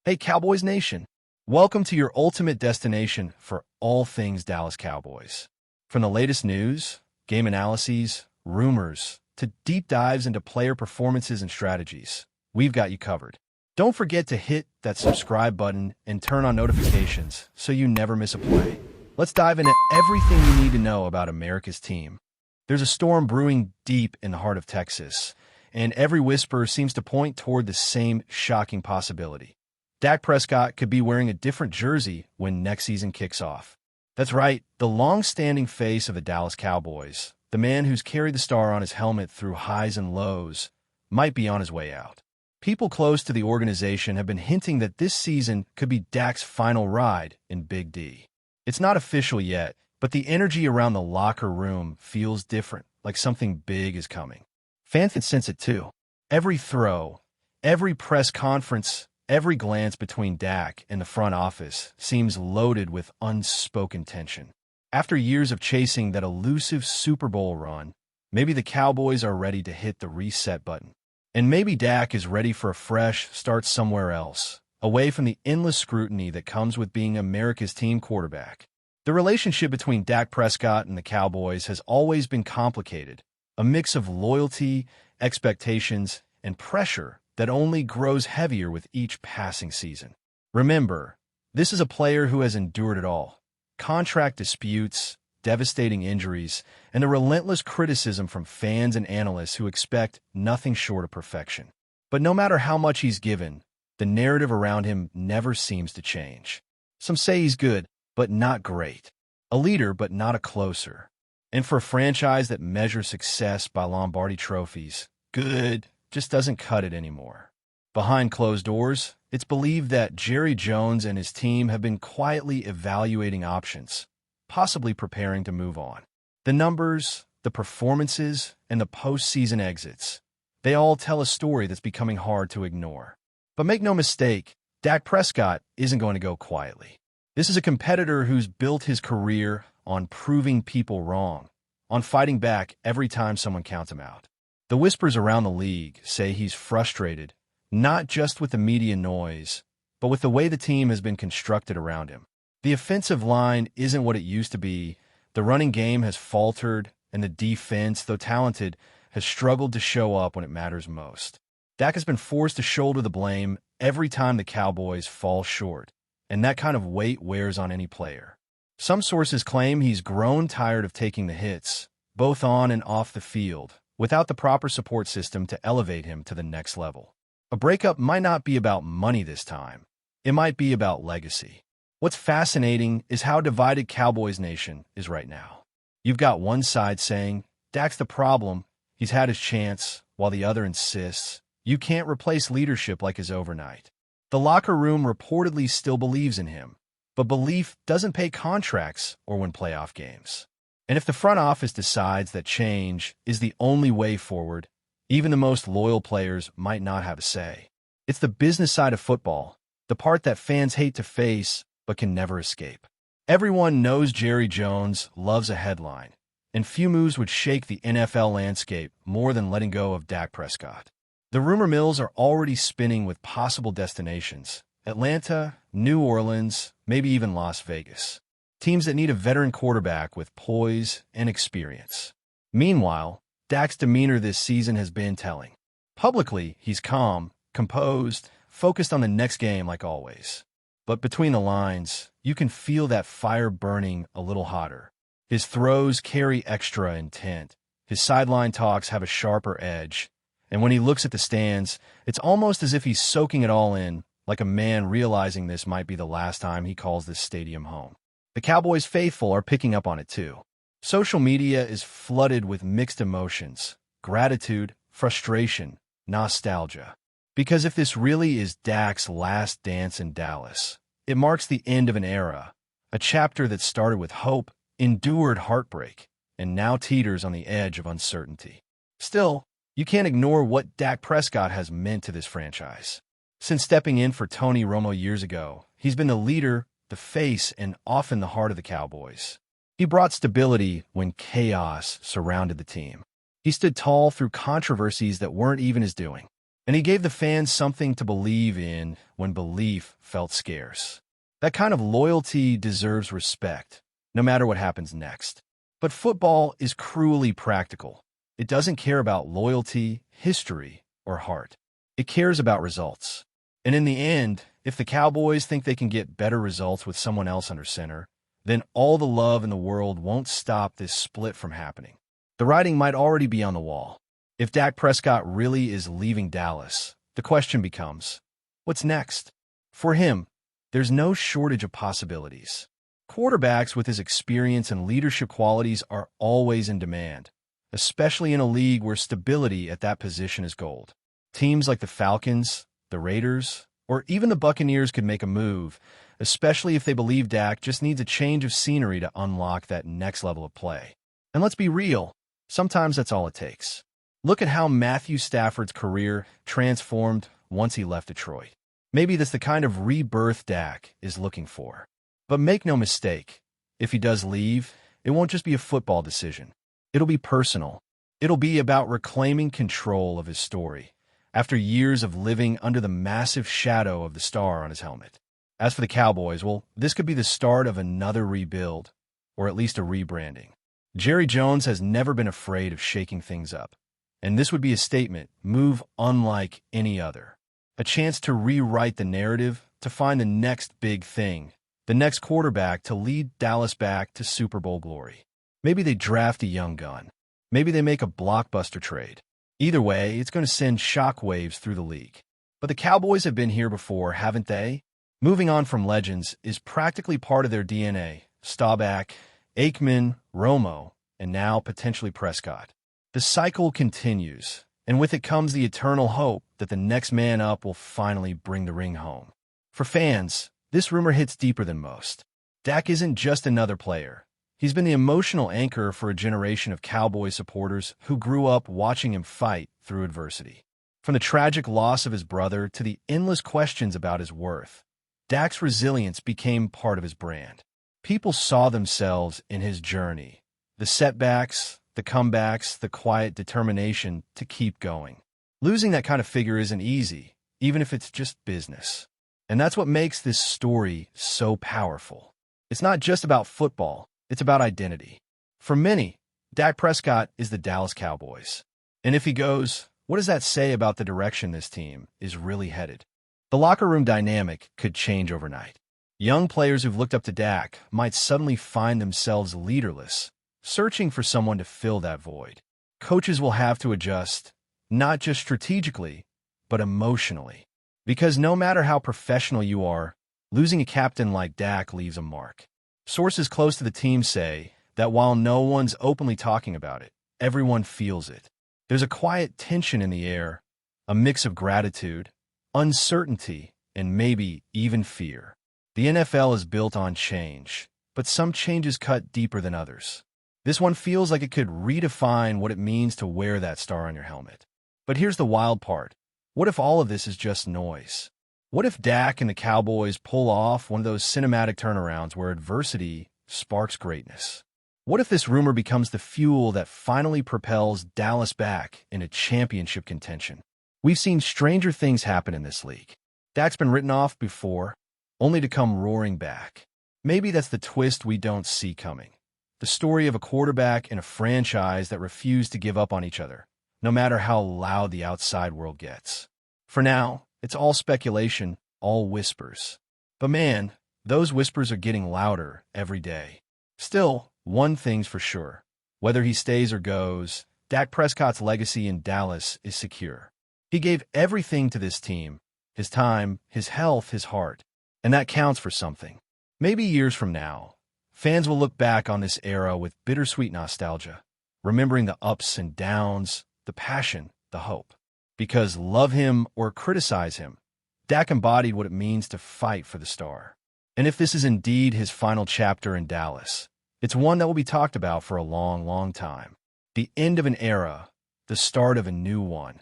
Hey, Cowboys Nation. Welcome to your ultimate destination for all things Dallas Cowboys. From the latest news, game analyses, rumors, to deep dives into player performances and strategies, we've got you covered. Don't forget to hit that subscribe button and turn on notifications so you never miss a play. Let's dive into everything you need to know about America's team. There's a storm brewing deep in the heart of Texas, and every whisper seems to point toward the same shocking possibility. Dak Prescott could be wearing a different jersey when next season kicks off. That's right, the long-standing face of the Dallas Cowboys, the man who's carried the star on his helmet through highs and lows, might be on his way out. People close to the organization have been hinting that this season could be Dak's final ride in Big D. It's not official yet, but the energy around the locker room feels different, like something big is coming. Fans can sense it too. Every throw, every press conference, every glance between Dak and the front office seems loaded with unspoken tension. After years of chasing that elusive Super Bowl run, maybe the Cowboys are ready to hit the reset button. And maybe Dak is ready for a fresh start somewhere else, away from the endless scrutiny that comes with being America's team quarterback. The relationship between Dak Prescott and the Cowboys has always been complicated, a mix of loyalty, expectations, and pressure that only grows heavier with each passing season. Remember, this is a player who has endured it all: contract disputes, devastating injuries, and the relentless criticism from fans and analysts who expect nothing short of perfection. But no matter how much he's given, the narrative around him never seems to change. Some say he's good, but not great. A leader, but not a closer. And for a franchise that measures success by Lombardi trophies, good just doesn't cut it anymore. Behind closed doors, it's believed that Jerry Jones and his team have been quietly evaluating options, possibly preparing to move on. The numbers, the performances, and the postseason exits, they all tell a story that's becoming hard to ignore. But make no mistake, Dak Prescott isn't going to go quietly. This is a competitor who's built his career on proving people wrong, on fighting back every time someone counts him out. The whispers around the league say he's frustrated, not just with the media noise, but with the way the team has been constructed around him. The offensive line isn't what it used to be, the running game has faltered, and the defense, though talented, has struggled to show up when it matters most. Dak has been forced to shoulder the blame every time the Cowboys fall short, and that kind of weight wears on any player. Some sources claim he's grown tired of taking the hits, both on and off the field, without the proper support system to elevate him to the next level. A breakup might not be about money this time. It might be about legacy. What's fascinating is how divided Cowboys Nation is right now. You've got one side saying, Dak's the problem, he's had his chance, while the other insists, you can't replace leadership like his overnight. The locker room reportedly still believes in him, but belief doesn't pay contracts or win playoff games. And if the front office decides that change is the only way forward, even the most loyal players might not have a say. It's the business side of football, the part that fans hate to face but can never escape. Everyone knows Jerry Jones loves a headline, and few moves would shake the NFL landscape more than letting go of Dak Prescott. The rumor mills are already spinning with possible destinations: Atlanta, New Orleans, maybe even Las Vegas. Teams that need a veteran quarterback with poise and experience. Meanwhile, Dak's demeanor this season has been telling. Publicly, he's calm, composed, focused on the next game like always. But between the lines, you can feel that fire burning a little hotter. His throws carry extra intent. His sideline talks have a sharper edge. And when he looks at the stands, it's almost as if he's soaking it all in, like a man realizing this might be the last time he calls this stadium home. The Cowboys faithful are picking up on it too. Social media is flooded with mixed emotions: gratitude, frustration, nostalgia. Because if this really is Dak's last dance in Dallas, it marks the end of an era, a chapter that started with hope, endured heartbreak, and now teeters on the edge of uncertainty. Still, you can't ignore what Dak Prescott has meant to this franchise. Since stepping in for Tony Romo years ago, he's been the leader, the face, and often the heart of the Cowboys. He brought stability when chaos surrounded the team. He stood tall through controversies that weren't even his doing. And he gave the fans something to believe in when belief felt scarce. That kind of loyalty deserves respect, no matter what happens next. But football is cruelly practical. It doesn't care about loyalty, history, or heart. It cares about results. And in the end, if the Cowboys think they can get better results with someone else under center, then all the love in the world won't stop this split from happening. The writing might already be on the wall. If Dak Prescott really is leaving Dallas, the question becomes, what's next? For him, there's no shortage of possibilities. Quarterbacks with his experience and leadership qualities are always in demand, especially in a league where stability at that position is gold. Teams like the Falcons, the Raiders, or even the Buccaneers could make a move, especially if they believe Dak just needs a change of scenery to unlock that next level of play. And let's be real, sometimes that's all it takes. Look at how Matthew Stafford's career transformed once he left Detroit. Maybe that's the kind of rebirth Dak is looking for. But make no mistake, if he does leave, it won't just be a football decision. It'll be personal. It'll be about reclaiming control of his story after years of living under the massive shadow of the star on his helmet. As for the Cowboys, well, this could be the start of another rebuild, or at least a rebranding. Jerry Jones has never been afraid of shaking things up. And this would be a statement, move unlike any other. A chance to rewrite the narrative, to find the next big thing, the next quarterback to lead Dallas back to Super Bowl glory. Maybe they draft a young gun. Maybe they make a blockbuster trade. Either way, it's going to send shockwaves through the league. But the Cowboys have been here before, haven't they? Moving on from legends is practically part of their DNA. Staubach, Aikman, Romo, and now potentially Prescott. The cycle continues, and with it comes the eternal hope that the next man up will finally bring the ring home. For fans, this rumor hits deeper than most. Dak isn't just another player. He's been the emotional anchor for a generation of Cowboys supporters who grew up watching him fight through adversity. From the tragic loss of his brother to the endless questions about his worth, Dak's resilience became part of his brand. People saw themselves in his journey, the setbacks, the comebacks, the quiet determination to keep going. Losing that kind of figure isn't easy, even if it's just business. And that's what makes this story so powerful. It's not just about football, it's about identity. For many, Dak Prescott is the Dallas Cowboys. And if he goes, what does that say about the direction this team is really headed? The locker room dynamic could change overnight. Young players who've looked up to Dak might suddenly find themselves leaderless, searching for someone to fill that void. Coaches will have to adjust, not just strategically, but emotionally. Because no matter how professional you are, losing a captain like Dak leaves a mark. Sources close to the team say that while no one's openly talking about it, everyone feels it. There's a quiet tension in the air, a mix of gratitude, uncertainty, and maybe even fear. The NFL is built on change, but some changes cut deeper than others. This one feels like it could redefine what it means to wear that star on your helmet. But here's the wild part. What if all of this is just noise? What if Dak and the Cowboys pull off one of those cinematic turnarounds where adversity sparks greatness? What if this rumor becomes the fuel that finally propels Dallas back into championship contention? We've seen stranger things happen in this league. Dak's been written off before, only to come roaring back. Maybe that's the twist we don't see coming. The story of a quarterback in a franchise that refused to give up on each other, no matter how loud the outside world gets. For now, it's all speculation, all whispers. But man, those whispers are getting louder every day. Still, one thing's for sure. Whether he stays or goes, Dak Prescott's legacy in Dallas is secure. He gave everything to this team, his time, his health, his heart. And that counts for something. Maybe years from now, fans will look back on this era with bittersweet nostalgia, remembering the ups and downs, the passion, the hope. Because love him or criticize him, Dak embodied what it means to fight for the star. And if this is indeed his final chapter in Dallas, it's one that will be talked about for a long, long time. The end of an era, the start of a new one,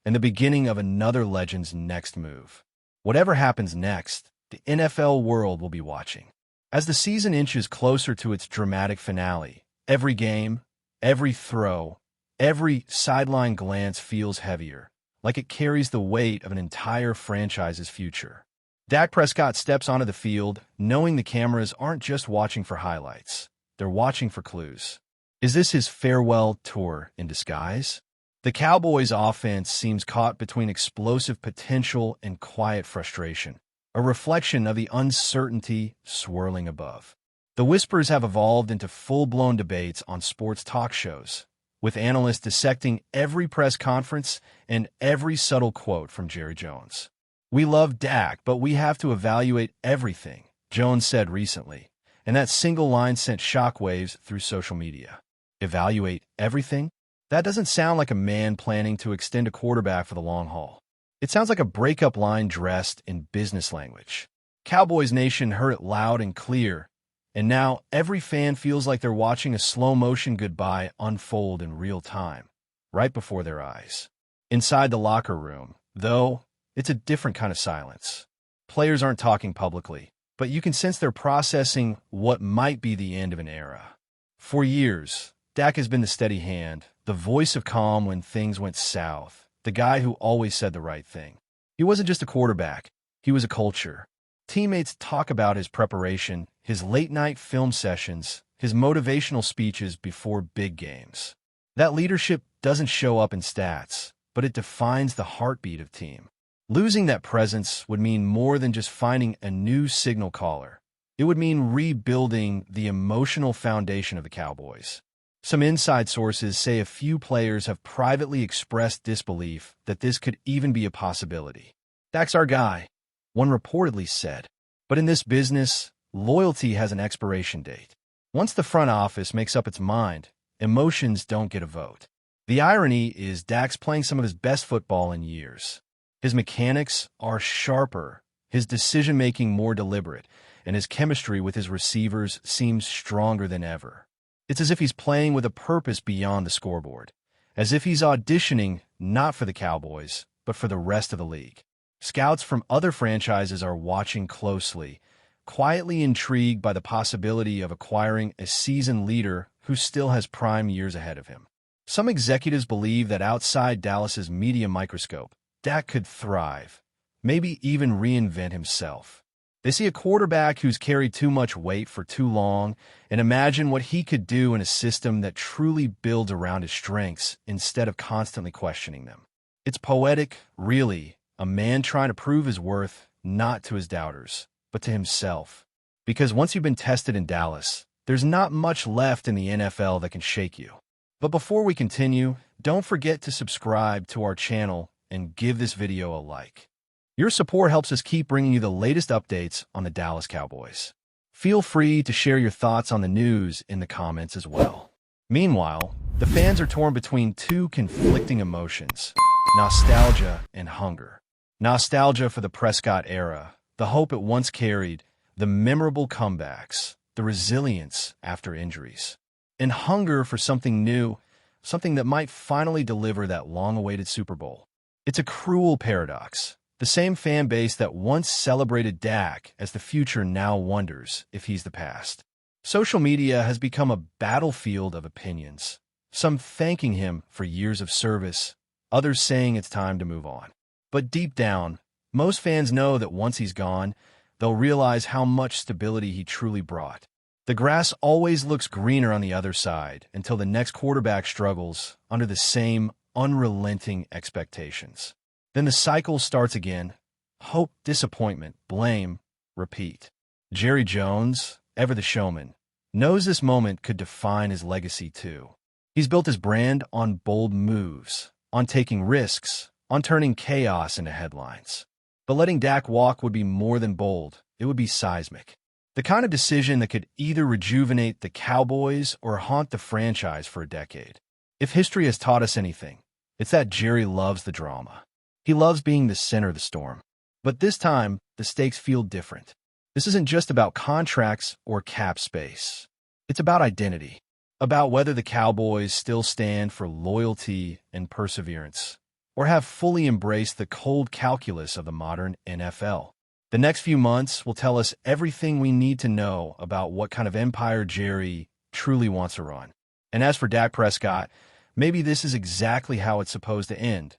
and the beginning of another legend's next move. Whatever happens next, the NFL world will be watching. As the season inches closer to its dramatic finale, every game, every throw, every sideline glance feels heavier, like it carries the weight of an entire franchise's future. Dak Prescott steps onto the field, knowing the cameras aren't just watching for highlights. They're watching for clues. Is this his farewell tour in disguise? The Cowboys' offense seems caught between explosive potential and quiet frustration, a reflection of the uncertainty swirling above. The whispers have evolved into full-blown debates on sports talk shows, with analysts dissecting every press conference and every subtle quote from Jerry Jones. "We love Dak, but we have to evaluate everything," Jones said recently, and that single line sent shockwaves through social media. Evaluate everything? That doesn't sound like a man planning to extend a quarterback for the long haul. It sounds like a breakup line dressed in business language. Cowboys Nation heard it loud and clear, and now every fan feels like they're watching a slow-motion goodbye unfold in real time, right before their eyes. Inside the locker room, though, it's a different kind of silence. Players aren't talking publicly, but you can sense they're processing what might be the end of an era. For years, Dak has been the steady hand, the voice of calm when things went south, the guy who always said the right thing. He wasn't just a quarterback, he was a culture. Teammates talk about his preparation, his late-night film sessions, his motivational speeches before big games. That leadership doesn't show up in stats, but it defines the heartbeat of team. Losing that presence would mean more than just finding a new signal caller. It would mean rebuilding the emotional foundation of the Cowboys. Some inside sources say a few players have privately expressed disbelief that this could even be a possibility. "Dak's our guy," one reportedly said. But in this business, loyalty has an expiration date. Once the front office makes up its mind, emotions don't get a vote. The irony is Dak's playing some of his best football in years. His mechanics are sharper, his decision-making more deliberate, and his chemistry with his receivers seems stronger than ever. It's as if he's playing with a purpose beyond the scoreboard, as if he's auditioning not for the Cowboys, but for the rest of the league. Scouts from other franchises are watching closely, quietly intrigued by the possibility of acquiring a seasoned leader who still has prime years ahead of him. Some executives believe that outside Dallas's media microscope, Dak could thrive, maybe even reinvent himself. They see a quarterback who's carried too much weight for too long and imagine what he could do in a system that truly builds around his strengths instead of constantly questioning them. It's poetic, really, a man trying to prove his worth not to his doubters, but to himself. Because once you've been tested in Dallas, there's not much left in the NFL that can shake you. But before we continue, don't forget to subscribe to our channel and give this video a like. Your support helps us keep bringing you the latest updates on the Dallas Cowboys. Feel free to share your thoughts on the news in the comments as well. Meanwhile, the fans are torn between two conflicting emotions, nostalgia and hunger. Nostalgia for the Prescott era, the hope it once carried, the memorable comebacks, the resilience after injuries. And hunger for something new, something that might finally deliver that long-awaited Super Bowl. It's a cruel paradox. The same fan base that once celebrated Dak as the future now wonders if he's the past. Social media has become a battlefield of opinions, some thanking him for years of service, others saying it's time to move on. But deep down, most fans know that once he's gone, they'll realize how much stability he truly brought. The grass always looks greener on the other side until the next quarterback struggles under the same unrelenting expectations. Then the cycle starts again. Hope, disappointment, blame, repeat. Jerry Jones, ever the showman, knows this moment could define his legacy too. He's built his brand on bold moves, on taking risks, on turning chaos into headlines. But letting Dak walk would be more than bold. It would be seismic. The kind of decision that could either rejuvenate the Cowboys or haunt the franchise for a decade. If history has taught us anything, it's that Jerry loves the drama. He loves being the center of the storm. But this time, the stakes feel different. This isn't just about contracts or cap space. It's about identity, about whether the Cowboys still stand for loyalty and perseverance, or have fully embraced the cold calculus of the modern NFL. The next few months will tell us everything we need to know about what kind of empire Jerry truly wants to run. And as for Dak Prescott, maybe this is exactly how it's supposed to end.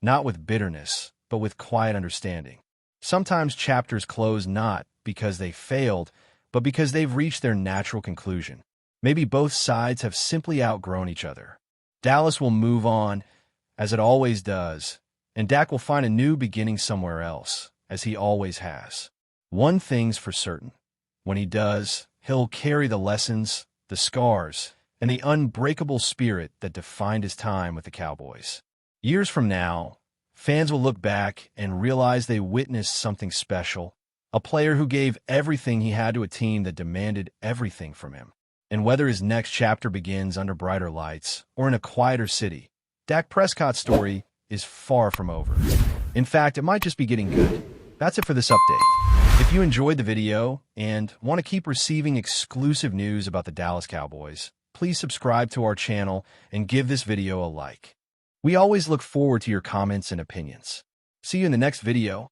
not with bitterness, but with quiet understanding. Sometimes chapters close not because they failed, but because they've reached their natural conclusion. Maybe both sides have simply outgrown each other. Dallas will move on, as it always does, and Dak will find a new beginning somewhere else, as he always has. One thing's for certain. When he does, he'll carry the lessons, the scars, and the unbreakable spirit that defined his time with the Cowboys. Years from now, fans will look back and realize they witnessed something special, a player who gave everything he had to a team that demanded everything from him. And whether his next chapter begins under brighter lights or in a quieter city, Dak Prescott's story is far from over. In fact, it might just be getting good. That's it for this update. If you enjoyed the video and want to keep receiving exclusive news about the Dallas Cowboys, please subscribe to our channel and give this video a like. We always look forward to your comments and opinions. See you in the next video.